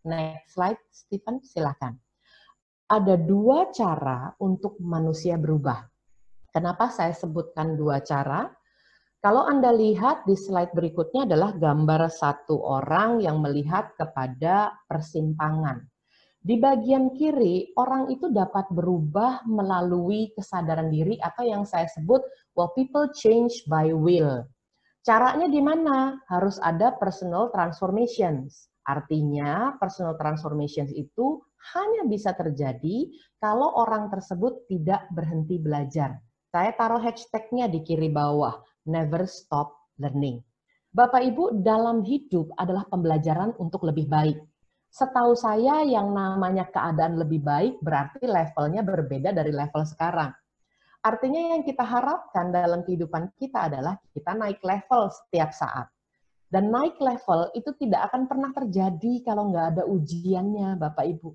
Next slide, Stephen, silakan. Ada dua cara untuk manusia berubah. Kenapa saya sebutkan dua cara? Kalau Anda lihat di slide berikutnya adalah gambar satu orang yang melihat kepada persimpangan. Di bagian kiri, orang itu dapat berubah melalui kesadaran diri atau yang saya sebut, well, people change by will. Caranya di mana? Harus ada personal transformations. Artinya, personal transformations itu hanya bisa terjadi kalau orang tersebut tidak berhenti belajar. Saya taruh hashtag-nya di kiri bawah, never stop learning. Bapak Ibu, dalam hidup adalah pembelajaran untuk lebih baik. Setahu saya yang namanya keadaan lebih baik berarti levelnya berbeda dari level sekarang. Artinya yang kita harapkan dalam kehidupan kita adalah kita naik level setiap saat. Dan naik level itu tidak akan pernah terjadi kalau nggak ada ujiannya, Bapak Ibu.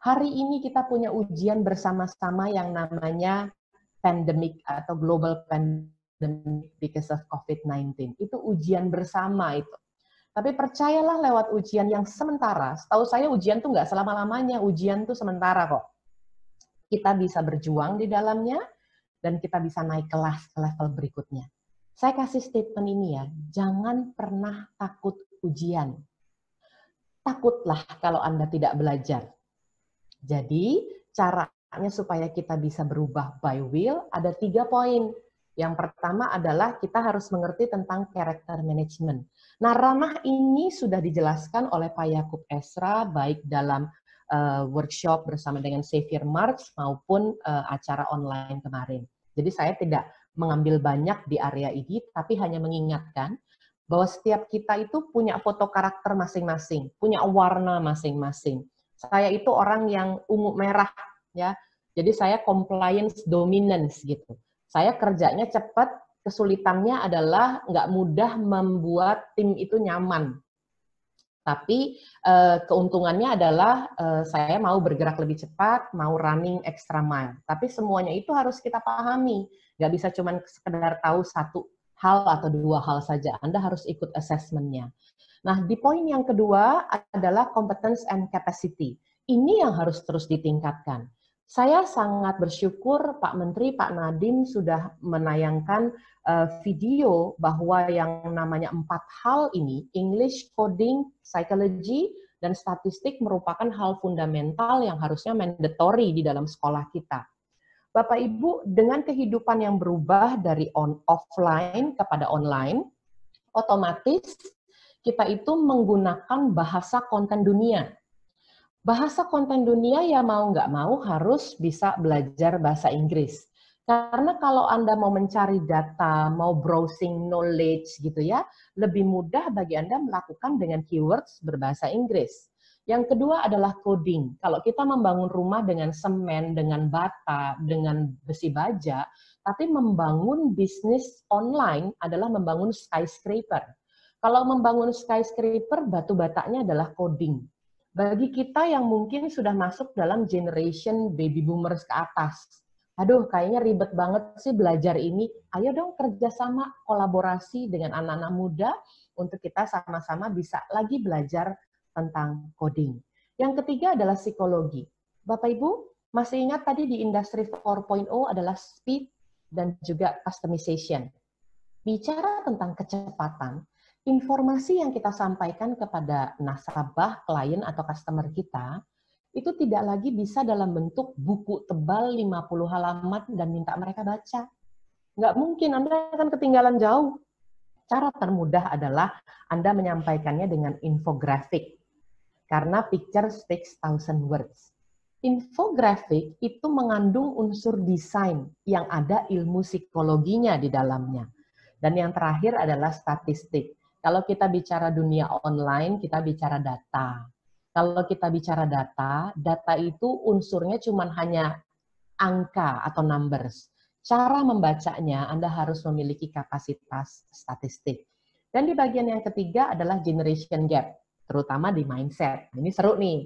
Hari ini kita punya ujian bersama-sama yang namanya pandemic atau global pandemic because of COVID-19. Itu ujian bersama itu. Tapi percayalah lewat ujian yang sementara, setahu saya ujian tuh nggak selama-lamanya, ujian tuh sementara kok. Kita bisa berjuang di dalamnya, dan kita bisa naik kelas ke level berikutnya. Saya kasih statement ini ya, jangan pernah takut ujian. Takutlah kalau Anda tidak belajar. Jadi, caranya supaya kita bisa berubah by will, ada 3 poin. Yang pertama adalah kita harus mengerti tentang character management. Nah, ranah ini sudah dijelaskan oleh Pak Yakub Esra, baik dalam workshop bersama dengan Xavier Marks maupun acara online kemarin. Jadi saya tidak mengambil banyak di area ini, tapi hanya mengingatkan bahwa setiap kita itu punya foto karakter masing-masing, punya warna masing-masing. Saya itu orang yang ungu merah, ya. Jadi saya compliance dominance gitu. Saya kerjanya cepat, kesulitannya adalah nggak mudah membuat tim itu nyaman. Tapi keuntungannya adalah saya mau bergerak lebih cepat, mau running extra mile. Tapi semuanya itu harus kita pahami. Nggak bisa cuma sekedar tahu satu hal atau dua hal saja. Anda harus ikut assessment-nya. Nah, di poin yang kedua adalah competence and capacity. Ini yang harus terus ditingkatkan. Saya sangat bersyukur Pak Menteri, Pak Nadiem sudah menayangkan video bahwa yang namanya 4 hal ini, English, coding, psychology, dan statistik merupakan hal fundamental yang harusnya mandatory di dalam sekolah kita. Bapak Ibu, dengan kehidupan yang berubah dari offline kepada online, otomatis kita itu menggunakan bahasa konten dunia. Bahasa konten dunia ya mau nggak mau harus bisa belajar bahasa Inggris. Karena kalau Anda mau mencari data, mau browsing knowledge gitu ya, lebih mudah bagi Anda melakukan dengan keywords berbahasa Inggris. Yang kedua adalah coding. Kalau kita membangun rumah dengan semen, dengan bata, dengan besi baja, tapi membangun bisnis online adalah membangun skyscraper. Kalau membangun skyscraper, batu batanya adalah coding. Bagi kita yang mungkin sudah masuk dalam generation baby boomers ke atas, aduh kayaknya ribet banget sih belajar ini, ayo dong kerjasama, kolaborasi dengan anak-anak muda untuk kita sama-sama bisa lagi belajar tentang coding. Yang ketiga adalah psikologi. Bapak Ibu, masih ingat tadi di Industri 4.0 adalah speed dan juga customization. Bicara tentang kecepatan, informasi yang kita sampaikan kepada nasabah, klien, atau customer kita, itu tidak lagi bisa dalam bentuk buku tebal 50 halaman dan minta mereka baca. Nggak mungkin, Anda akan ketinggalan jauh. Cara termudah adalah Anda menyampaikannya dengan infografik. Karena picture speaks 1,000 words. Infografik itu mengandung unsur desain yang ada ilmu psikologinya di dalamnya. Dan yang terakhir adalah statistik. Kalau kita bicara dunia online, kita bicara data. Kalau kita bicara data, data itu unsurnya cuma hanya angka atau numbers. Cara membacanya, Anda harus memiliki kapasitas statistik. Dan di bagian yang ketiga adalah generation gap, terutama di mindset. Ini seru nih.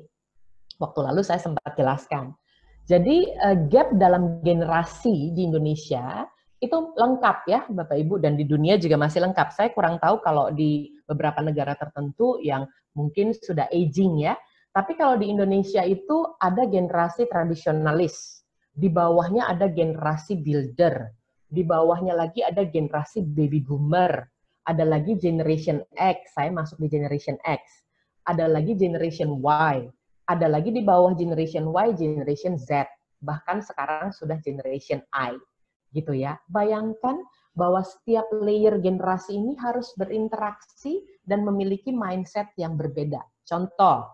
Waktu lalu saya sempat jelaskan. Jadi gap dalam generasi di Indonesia itu lengkap ya Bapak Ibu, dan di dunia juga masih lengkap. Saya kurang tahu kalau di beberapa negara tertentu yang mungkin sudah aging ya, Tapi kalau di Indonesia itu ada generasi tradisionalis, di bawahnya ada generasi builder, di bawahnya lagi ada generasi baby boomer, ada lagi generation X, saya masuk di generation X, ada lagi generation Y, ada lagi di bawah generation Y, generation Z, bahkan sekarang sudah generation I, gitu ya. Bayangkan bahwa setiap layer generasi ini harus berinteraksi dan memiliki mindset yang berbeda. Contoh,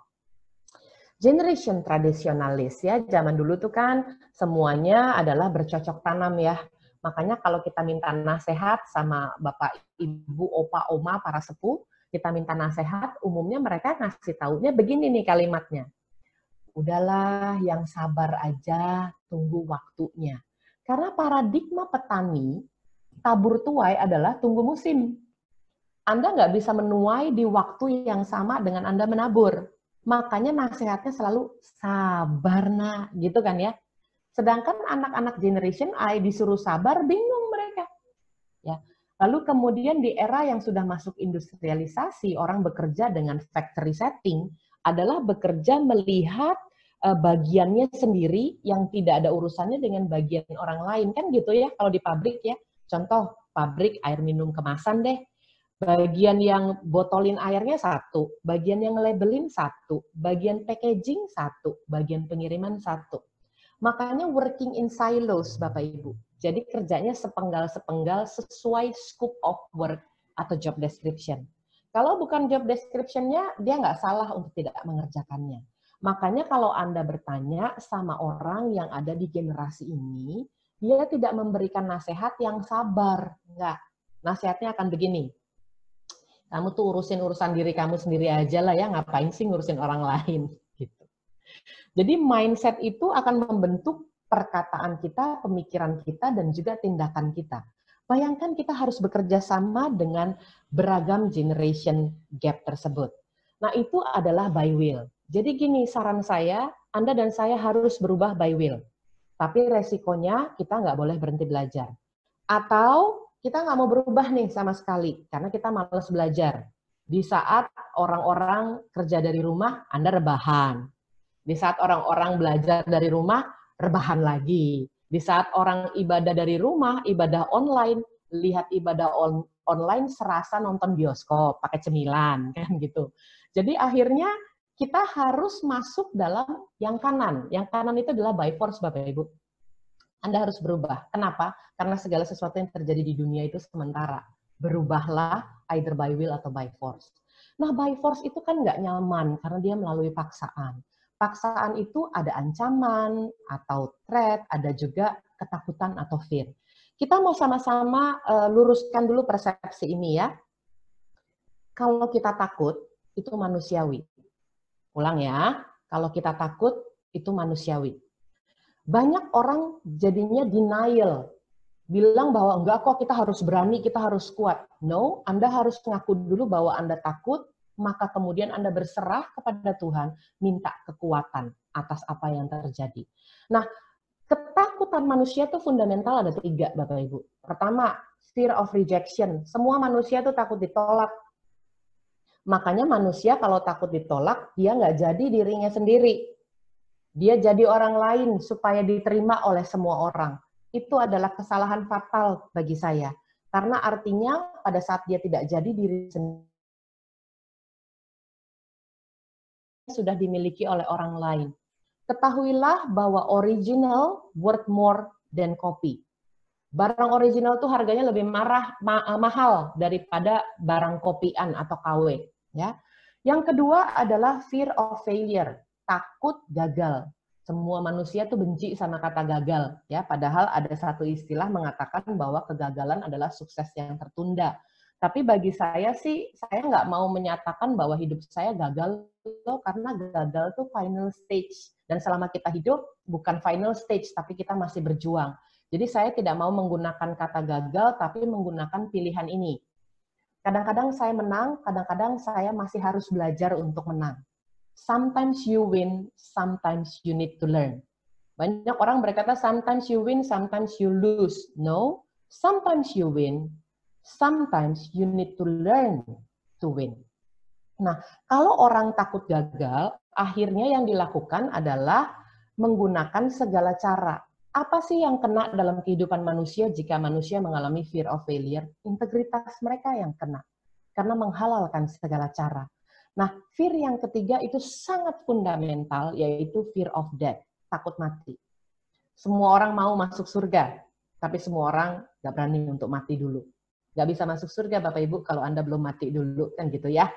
generation tradisionalis ya, zaman dulu tuh kan semuanya adalah bercocok tanam ya. Makanya kalau kita minta nasihat sama bapak, ibu, opa, oma, para sepuh, kita minta nasihat, umumnya mereka ngasih taunya begini nih kalimatnya. Udahlah, yang sabar aja, tunggu waktunya. Karena paradigma petani, tabur tuai adalah tunggu musim. Anda nggak bisa menuai di waktu yang sama dengan Anda menabur. Makanya nasihatnya selalu sabar nak, gitu kan ya. Sedangkan anak-anak generation I disuruh sabar, bingung mereka. Ya. Lalu kemudian di era yang sudah masuk industrialisasi, orang bekerja dengan factory setting adalah bekerja melihat bagiannya sendiri yang tidak ada urusannya dengan bagian orang lain. Kan gitu ya kalau di pabrik ya. Contoh, pabrik air minum kemasan deh. Bagian yang botolin airnya satu, bagian yang labelin satu, bagian packaging satu, bagian pengiriman satu. Makanya working in silos, Bapak Ibu. Jadi kerjanya sepenggal-sepenggal sesuai scope of work atau job description. Kalau bukan job description-nya, dia nggak salah untuk tidak mengerjakannya. Makanya kalau Anda bertanya sama orang yang ada di generasi ini, dia tidak memberikan nasihat yang sabar. Enggak. Nasihatnya akan begini. Kamu tuh urusin urusan diri kamu sendiri aja lah ya, ngapain sih ngurusin orang lain? Gitu. Jadi mindset itu akan membentuk perkataan kita, pemikiran kita, dan juga tindakan kita. Bayangkan kita harus bekerja sama dengan beragam generation gap tersebut. Nah, itu adalah by will. Jadi gini, saran saya, Anda dan saya harus berubah by will. Tapi resikonya kita nggak boleh berhenti belajar. Atau kita nggak mau berubah nih sama sekali, karena kita malas belajar. Di saat orang-orang kerja dari rumah, Anda rebahan. Di saat orang-orang belajar dari rumah, rebahan lagi. Di saat orang ibadah dari rumah, ibadah online, lihat ibadah online serasa nonton bioskop, pakai cemilan, kan gitu. Jadi akhirnya kita harus masuk dalam yang kanan. Yang kanan itu adalah by force, Bapak Ibu. Anda harus berubah. Kenapa? Karena segala sesuatu yang terjadi di dunia itu sementara. Berubahlah either by will atau by force. Nah, by force itu kan nggak nyaman karena dia melalui paksaan. Paksaan itu ada ancaman atau threat, ada juga ketakutan atau fear. Kita mau sama-sama luruskan dulu persepsi ini ya. Kalau kita takut, itu manusiawi. Ulang ya, kalau kita takut, itu manusiawi. Banyak orang jadinya denial, bilang bahwa enggak kok, kita harus berani, kita harus kuat. No, Anda harus ngaku dulu bahwa Anda takut, maka kemudian Anda berserah kepada Tuhan, minta kekuatan atas apa yang terjadi. Nah, ketakutan manusia itu fundamental ada 3, Bapak Ibu. Pertama, fear of rejection. Semua manusia itu takut ditolak. Makanya manusia kalau takut ditolak, dia nggak jadi dirinya sendiri. Dia jadi orang lain supaya diterima oleh semua orang. Itu adalah kesalahan fatal bagi saya. Karena artinya pada saat dia tidak jadi diri sendiri, sudah dimiliki oleh orang lain. Ketahuilah bahwa original worth more than copy. Barang original itu harganya lebih mahal daripada barang kopian atau KW. Ya. Yang kedua adalah fear of failure, takut gagal. Semua manusia tuh benci sama kata gagal, ya. Padahal ada satu istilah mengatakan bahwa kegagalan adalah sukses yang tertunda. Tapi bagi saya sih, saya nggak mau menyatakan bahwa hidup saya gagal loh, karena gagal tuh final stage. Dan selama kita hidup, bukan final stage, tapi kita masih berjuang. Jadi saya tidak mau menggunakan kata gagal, tapi menggunakan pilihan ini. Kadang-kadang saya menang, kadang-kadang saya masih harus belajar untuk menang. Sometimes you win, sometimes you need to learn. Banyak orang berkata, sometimes you win, sometimes you lose. No, sometimes you win, sometimes you need to learn to win. Nah, kalau orang takut gagal, akhirnya yang dilakukan adalah menggunakan segala cara. Apa sih yang kena dalam kehidupan manusia jika manusia mengalami fear of failure? Integritas mereka yang kena. Karena menghalalkan segala cara. Nah, fear yang ketiga itu sangat fundamental, yaitu fear of death, takut mati. Semua orang mau masuk surga, tapi semua orang nggak berani untuk mati dulu. Nggak bisa masuk surga, Bapak Ibu, kalau Anda belum mati dulu, kan gitu ya.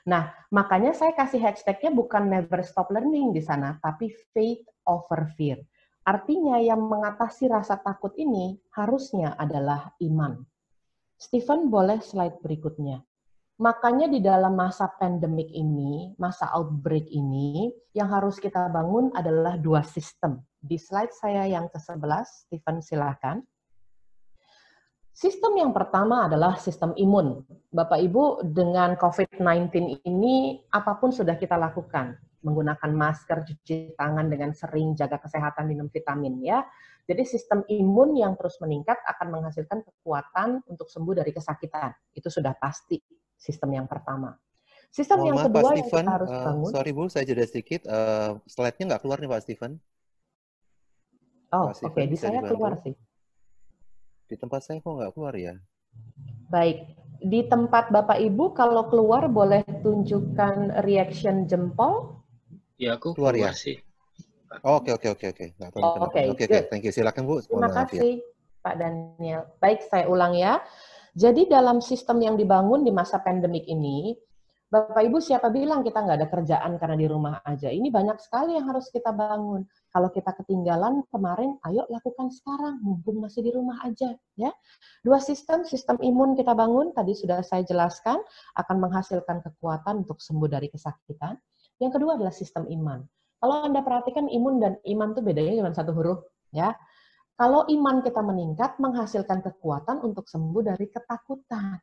Nah, makanya saya kasih hashtag-nya bukan never stop learning di sana, tapi faith over fear. Artinya yang mengatasi rasa takut ini harusnya adalah iman. Stephen, boleh slide berikutnya. Makanya di dalam masa pandemik ini, masa outbreak ini, yang harus kita bangun adalah dua sistem. Di slide saya yang ke-11, Stephen silakan. Sistem yang pertama adalah sistem imun. Bapak Ibu, dengan COVID-19 ini, apapun sudah kita lakukan. Menggunakan masker, cuci tangan dengan sering, jaga kesehatan, minum vitamin ya. Jadi sistem imun yang terus meningkat akan menghasilkan kekuatan untuk sembuh dari kesakitan. Itu sudah pasti sistem yang pertama. Sistem Mohon yang maaf, Pak kedua yang Steven. kita harus bangun. Sorry Bu, saya jeda sedikit. Slide-nya nggak keluar nih Pak Steven. Oh, Pak oke, Steven di bisa saya keluar dibantu? sih. Di tempat saya kok nggak keluar ya? Baik, di tempat Bapak Ibu kalau keluar boleh tunjukkan reaction jempol. Ya, aku Keluar keluar ya? sih. Oke. Nggak tahu kenapa. Oke, Oke, good. thank you. Silakan Bu. Terima Mohon maaf ya. kasih, Pak Daniel. Baik, saya ulang ya. Jadi dalam sistem yang dibangun di masa pandemik ini, Bapak Ibu siapa bilang kita nggak ada kerjaan karena di rumah aja? Ini banyak sekali yang harus kita bangun. Kalau kita ketinggalan kemarin, ayo lakukan sekarang, mumpung masih di rumah aja. Ya. Dua sistem imun kita bangun, tadi sudah saya jelaskan, akan menghasilkan kekuatan untuk sembuh dari kesakitan. Yang kedua adalah sistem iman. Kalau Anda perhatikan imun dan iman itu bedanya cuma satu huruf. Ya. Kalau iman kita meningkat, menghasilkan kekuatan untuk sembuh dari ketakutan.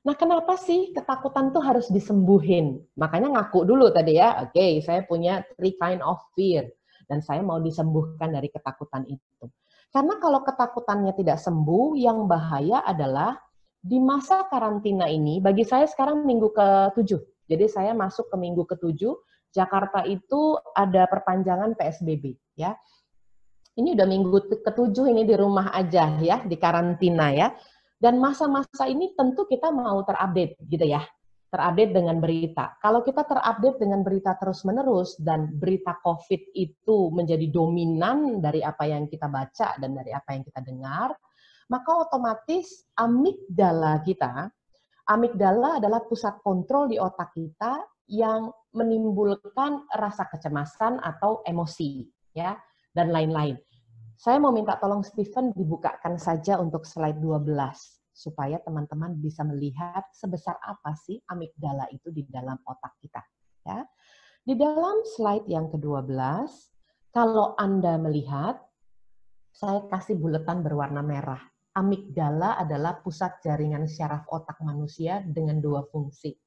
Nah, kenapa sih ketakutan tuh harus disembuhin? Makanya ngaku dulu tadi ya, oke, saya punya 3 kind of fear, dan saya mau disembuhkan dari ketakutan itu. Karena kalau ketakutannya tidak sembuh, yang bahaya adalah di masa karantina ini, bagi saya sekarang minggu ke-7, jadi saya masuk ke minggu ke-7, Jakarta itu ada perpanjangan PSBB. Ya. Ini udah minggu ke-7 ini di rumah aja ya, di karantina ya. Dan masa-masa ini tentu kita mau terupdate gitu ya. Terupdate dengan berita. Kalau kita terupdate dengan berita terus-menerus dan berita COVID itu menjadi dominan dari apa yang kita baca dan dari apa yang kita dengar, maka otomatis amigdala adalah pusat kontrol di otak kita yang menimbulkan rasa kecemasan atau emosi ya dan lain-lain. Saya mau minta tolong Stephen dibukakan saja untuk slide 12 supaya teman-teman bisa melihat sebesar apa sih amigdala itu di dalam otak kita. Ya. Di dalam slide yang ke-12, kalau Anda melihat, saya kasih buletan berwarna merah. Amigdala adalah pusat jaringan syaraf otak manusia dengan dua fungsi.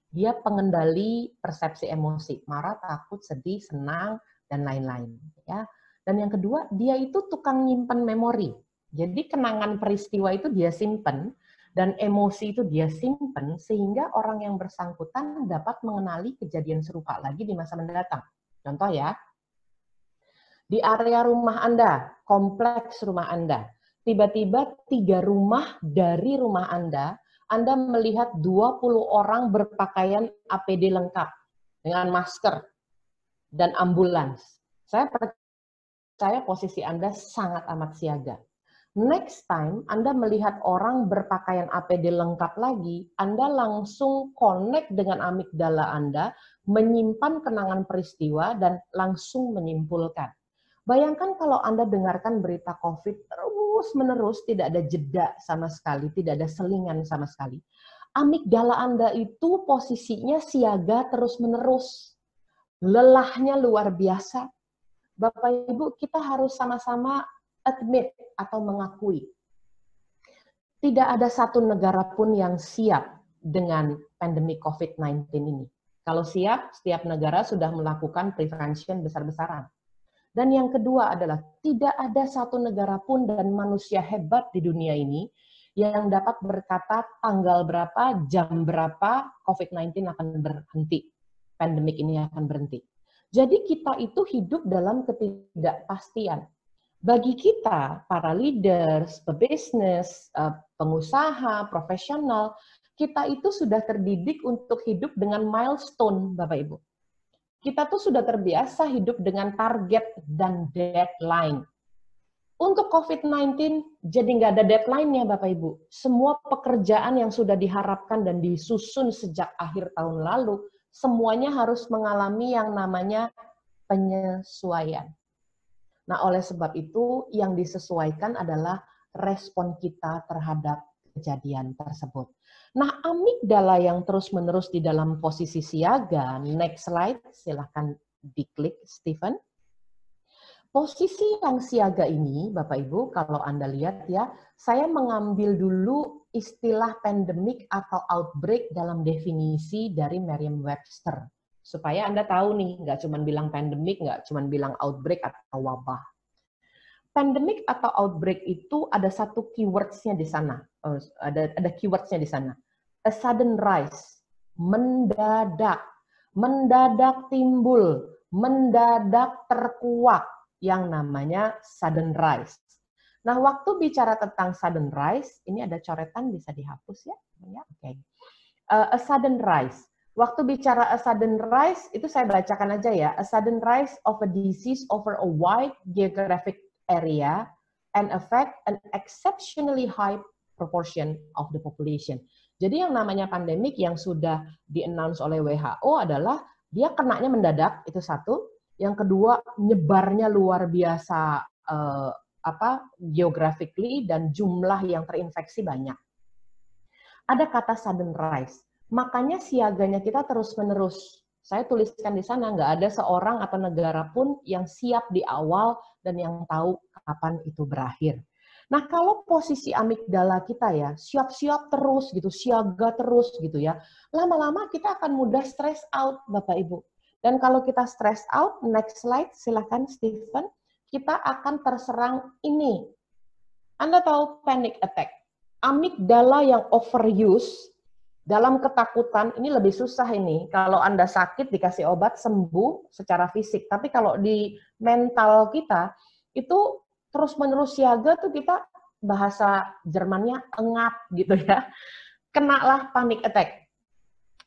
Dia pengendali persepsi emosi, marah, takut, sedih, senang, dan lain-lain. Ya. Dan yang kedua, dia itu tukang nyimpen memori. Jadi kenangan peristiwa itu dia simpen, dan emosi itu dia simpen, sehingga orang yang bersangkutan dapat mengenali kejadian serupa lagi di masa mendatang. Contoh ya, di area rumah Anda, kompleks rumah Anda, tiba-tiba 3 rumah dari rumah Anda melihat 20 orang berpakaian APD lengkap, dengan masker, dan ambulans. Saya posisi Anda sangat amat siaga. Next time Anda melihat orang berpakaian APD lengkap lagi, Anda langsung connect dengan amigdala Anda, menyimpan kenangan peristiwa dan langsung menyimpulkan. Bayangkan kalau Anda dengarkan berita COVID terus-menerus, tidak ada jeda sama sekali, tidak ada selingan sama sekali. Amigdala Anda itu posisinya siaga terus-menerus. Lelahnya luar biasa. Bapak Ibu, kita harus sama-sama admit atau mengakui. Tidak ada satu negara pun yang siap dengan pandemi COVID-19 ini. Kalau siap, setiap negara sudah melakukan prevention besar-besaran. Dan yang kedua adalah tidak ada satu negara pun dan manusia hebat di dunia ini yang dapat berkata tanggal berapa, jam berapa COVID-19 akan berhenti. Pandemik ini akan berhenti. Jadi kita itu hidup dalam ketidakpastian. Bagi kita, para leaders, pebisnis, pengusaha, profesional, kita itu sudah terdidik untuk hidup dengan milestone, Bapak Ibu. Kita tuh sudah terbiasa hidup dengan target dan deadline. Untuk COVID-19, jadi nggak ada deadline-nya, Bapak Ibu. Semua pekerjaan yang sudah diharapkan dan disusun sejak akhir tahun lalu, semuanya harus mengalami yang namanya penyesuaian. Nah, oleh sebab itu, yang disesuaikan adalah respon kita terhadap kejadian tersebut. Nah, amigdala yang terus-menerus di dalam posisi siaga, next slide, silahkan diklik, Stephen. Posisi yang siaga ini, Bapak Ibu, kalau Anda lihat ya, saya mengambil dulu istilah pandemik atau outbreak dalam definisi dari Merriam-Webster. Supaya Anda tahu nih, nggak cuma bilang pandemik, nggak cuma bilang outbreak atau wabah. Pandemik atau outbreak itu ada satu keywords-nya di sana. Ada keywords-nya di sana. A sudden rise, mendadak, mendadak timbul, mendadak terkuak, yang namanya sudden rise. Nah, waktu bicara tentang sudden rise, ini ada coretan bisa dihapus ya? Oke. A sudden rise. Waktu bicara a sudden rise, itu saya bacakan aja ya. A sudden rise of a disease over a wide geographic area and affect an exceptionally high proportion of the population. Jadi yang namanya pandemik yang sudah di-announce oleh WHO adalah dia kenanya mendadak, itu satu. Yang kedua, nyebarnya luar biasa geographically dan jumlah yang terinfeksi banyak. Ada kata sudden rise. Makanya siaganya kita terus-menerus. Saya tuliskan di sana, nggak ada seorang atau negara pun yang siap di awal dan yang tahu kapan itu berakhir. Nah, kalau posisi amigdala kita ya, siap-siap terus gitu, siaga terus gitu ya, lama-lama kita akan mudah stress out, Bapak Ibu. Dan kalau kita stress out, next slide, silakan Stephen, kita akan terserang ini. Anda tahu panic attack. Amigdala yang overuse, dalam ketakutan, ini lebih susah ini. Kalau Anda sakit, dikasih obat, sembuh secara fisik. Tapi kalau di mental kita, itu terus-menerus siaga tuh kita, bahasa Jermannya engap gitu ya. Kenalah panic attack.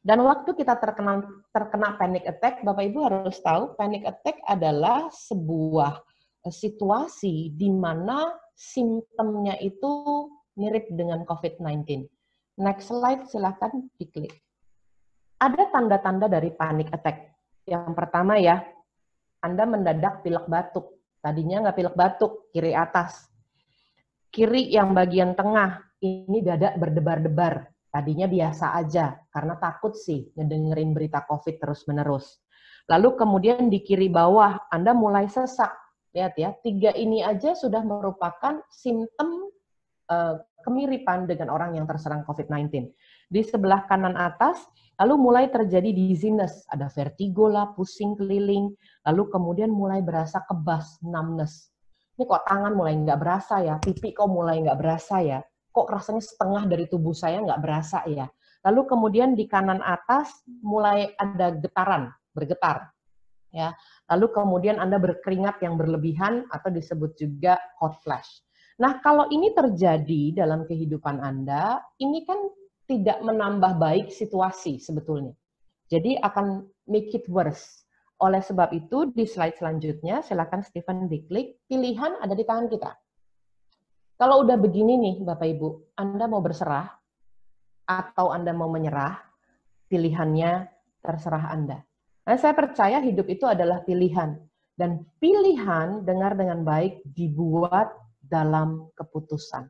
Dan waktu kita terkena panic attack, Bapak Ibu harus tahu, panic attack adalah sebuah situasi di mana simptomnya itu mirip dengan COVID-19. Next slide, silakan diklik. Ada tanda-tanda dari panic attack. Yang pertama ya, Anda mendadak pilek batuk. Tadinya nggak pilek batuk, kiri atas. Kiri yang bagian tengah, ini dada berdebar-debar. Tadinya biasa aja, karena takut sih ngedengerin berita COVID terus-menerus. Lalu kemudian di kiri bawah, Anda mulai sesak. Lihat ya, 3 ini aja sudah merupakan simptom kemiripan dengan orang yang terserang COVID-19. Di sebelah kanan atas, lalu mulai terjadi dizziness, ada vertigo lah, pusing keliling, lalu kemudian mulai berasa kebas, numbness. Ini kok tangan mulai nggak berasa ya, pipi kok mulai nggak berasa ya, kok rasanya setengah dari tubuh saya nggak berasa ya. Lalu kemudian di kanan atas mulai ada getaran, bergetar. Ya. Lalu kemudian Anda berkeringat yang berlebihan atau disebut juga hot flash. Nah, kalau ini terjadi dalam kehidupan Anda, ini kan tidak menambah baik situasi sebetulnya. Jadi akan make it worse. Oleh sebab itu, di slide selanjutnya, silakan Stephen diklik, pilihan ada di tangan kita. Kalau udah begini nih, Bapak Ibu, Anda mau berserah atau Anda mau menyerah, pilihannya terserah Anda. Nah, saya percaya hidup itu adalah pilihan. Dan pilihan, dengar dengan baik, dibuat dalam keputusan.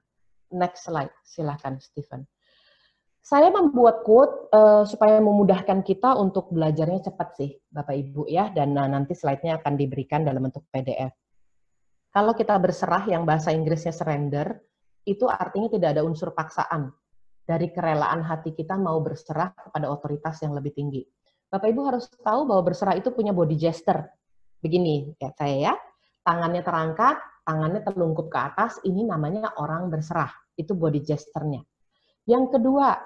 Next slide, silakan Stephen. Saya membuat quote supaya memudahkan kita untuk belajarnya cepat sih, Bapak Ibu ya, dan nanti slide-nya akan diberikan dalam bentuk PDF. Kalau kita berserah, yang bahasa Inggrisnya surrender, itu artinya tidak ada unsur paksaan dari kerelaan hati kita mau berserah kepada otoritas yang lebih tinggi. Bapak Ibu harus tahu bahwa berserah itu punya body gesture. Begini, ya saya ya, tangannya terangkat, tangannya terlungkup ke atas, ini namanya orang berserah. Itu body gesture-nya. Yang kedua,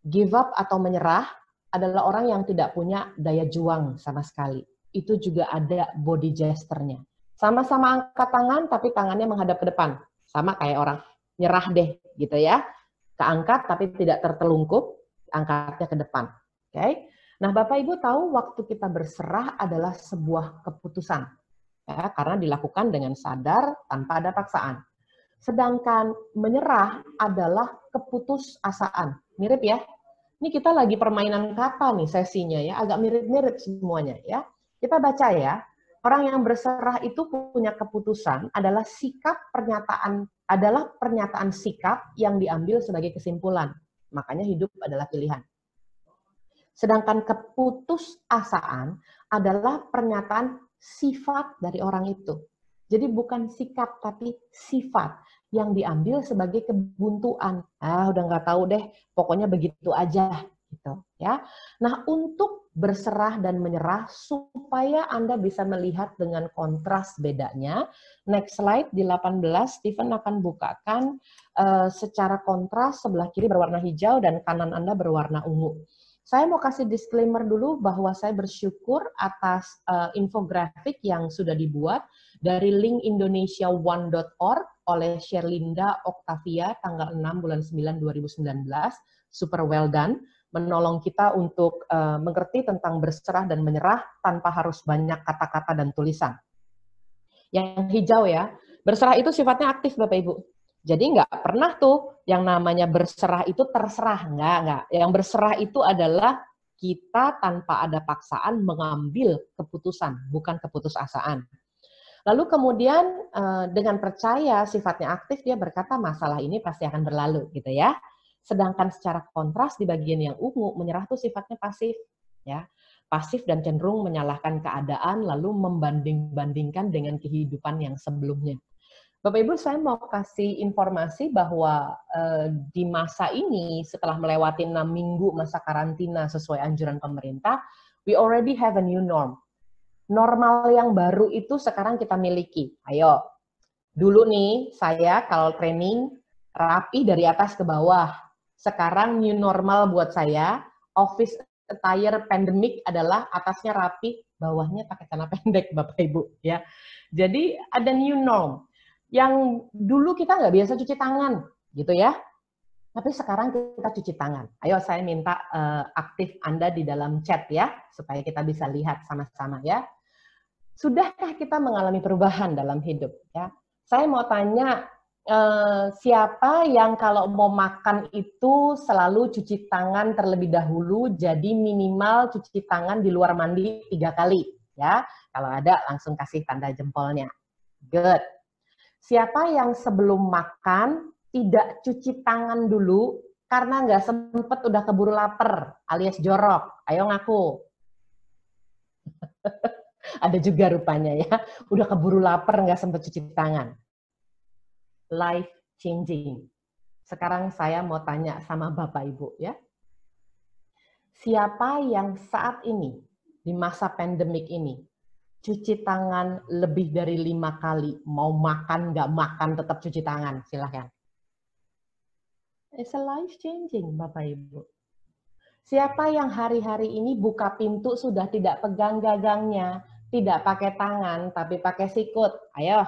give up atau menyerah adalah orang yang tidak punya daya juang sama sekali. itu juga ada body gesture-nya. Sama-sama angkat tangan, tapi tangannya menghadap ke depan. Sama kayak orang nyerah deh, gitu ya. Keangkat, tapi tidak tertelungkup, angkatnya ke depan. Oke. Nah, Bapak Ibu tahu waktu kita berserah adalah sebuah keputusan. Ya, karena dilakukan dengan sadar, tanpa ada paksaan. Sedangkan menyerah adalah keputusasaan. Mirip ya? Ini kita lagi permainan kata nih sesinya ya, agak mirip-mirip semuanya ya. Kita baca ya. Orang yang berserah itu punya keputusan adalah pernyataan sikap yang diambil sebagai kesimpulan. Makanya hidup adalah pilihan. Sedangkan keputusasaan adalah pernyataan sifat dari orang itu. Jadi bukan sikap tapi sifat yang diambil sebagai kebuntuan. Udah nggak tahu deh, pokoknya begitu aja gitu ya. Nah, untuk berserah dan menyerah supaya Anda bisa melihat dengan kontras bedanya. Next slide di 18, Stephen akan bukakan secara kontras, sebelah kiri berwarna hijau dan kanan Anda berwarna ungu. Saya mau kasih disclaimer dulu bahwa saya bersyukur atas infografik yang sudah dibuat dari link indonesiaone.org oleh Sherlinda Octavia tanggal 6 bulan 9 2019. Super well done. Menolong kita untuk mengerti tentang berserah dan menyerah tanpa harus banyak kata-kata dan tulisan. Yang hijau ya, berserah itu sifatnya aktif Bapak Ibu. Jadi nggak pernah tuh yang namanya berserah itu terserah, nggak. Yang berserah itu adalah kita tanpa ada paksaan mengambil keputusan, bukan keputusasaan. Lalu kemudian dengan percaya sifatnya aktif, dia berkata masalah ini pasti akan berlalu gitu ya. Sedangkan secara kontras di bagian yang ungu, menyerah tuh sifatnya pasif ya. Pasif dan cenderung menyalahkan keadaan lalu membanding-bandingkan dengan kehidupan yang sebelumnya. Bapak Ibu, saya mau kasih informasi bahwa di masa ini setelah melewati 6 minggu masa karantina sesuai anjuran pemerintah, we already have a new norm. Normal yang baru itu sekarang kita miliki. Ayo, dulu nih saya kalau training rapi dari atas ke bawah. Sekarang new normal buat saya, office attire pandemic adalah atasnya rapi, bawahnya pakai celana pendek Bapak Ibu ya. Jadi ada new norm. Yang dulu kita nggak biasa cuci tangan, gitu ya. Tapi sekarang kita cuci tangan. Ayo saya minta aktif Anda di dalam chat ya, supaya kita bisa lihat sama-sama ya. Sudahkah kita mengalami perubahan dalam hidup? Ya, saya mau tanya siapa yang kalau mau makan itu selalu cuci tangan terlebih dahulu, jadi minimal cuci tangan di luar mandi 3 kali, ya. Kalau ada langsung kasih tanda jempolnya. Good. Siapa yang sebelum makan tidak cuci tangan dulu karena nggak sempet udah keburu lapar alias jorok? Ayo ngaku. Ada juga rupanya ya, udah keburu lapar nggak sempet cuci tangan. Life changing. Sekarang saya mau tanya sama Bapak Ibu ya. Siapa yang saat ini di masa pandemik ini cuci tangan lebih dari 5 kali, mau makan nggak makan tetap cuci tangan, silahkan. It's a life changing Bapak Ibu. Siapa yang hari-hari ini buka pintu sudah tidak pegang gagangnya, tidak pakai tangan tapi pakai sikut, ayo.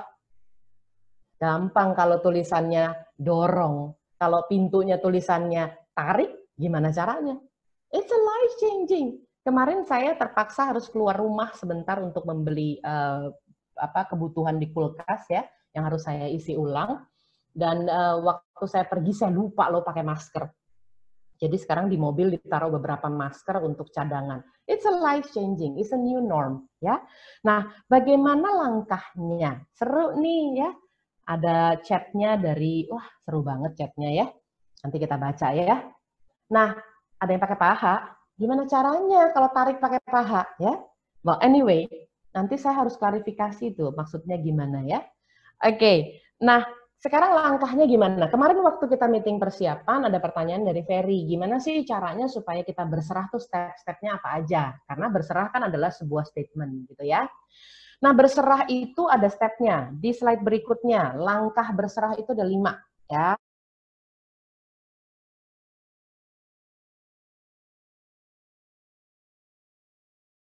Gampang kalau tulisannya dorong. Kalau pintunya tulisannya tarik, gimana caranya? It's a life changing. Kemarin saya terpaksa harus keluar rumah sebentar untuk membeli kebutuhan di kulkas ya, yang harus saya isi ulang. Dan waktu saya pergi saya lupa loh pakai masker. Jadi sekarang di mobil ditaruh beberapa masker untuk cadangan. It's a life changing, it's a new norm ya. Nah, bagaimana langkahnya? Seru nih ya. Ada chatnya dari, wah seru banget chatnya ya. Nanti kita baca ya. Nah, ada yang pakai paha. Gimana caranya kalau tarik pakai paha ya? Well, anyway, nanti saya harus klarifikasi tuh maksudnya gimana ya. Oke, nah sekarang langkahnya gimana? Kemarin waktu kita meeting persiapan ada pertanyaan dari Ferry, gimana sih caranya supaya kita berserah tuh step-stepnya apa aja? Karena berserah kan adalah sebuah statement gitu ya. Nah, berserah itu ada stepnya. Di slide berikutnya, langkah berserah itu ada 5. Ya.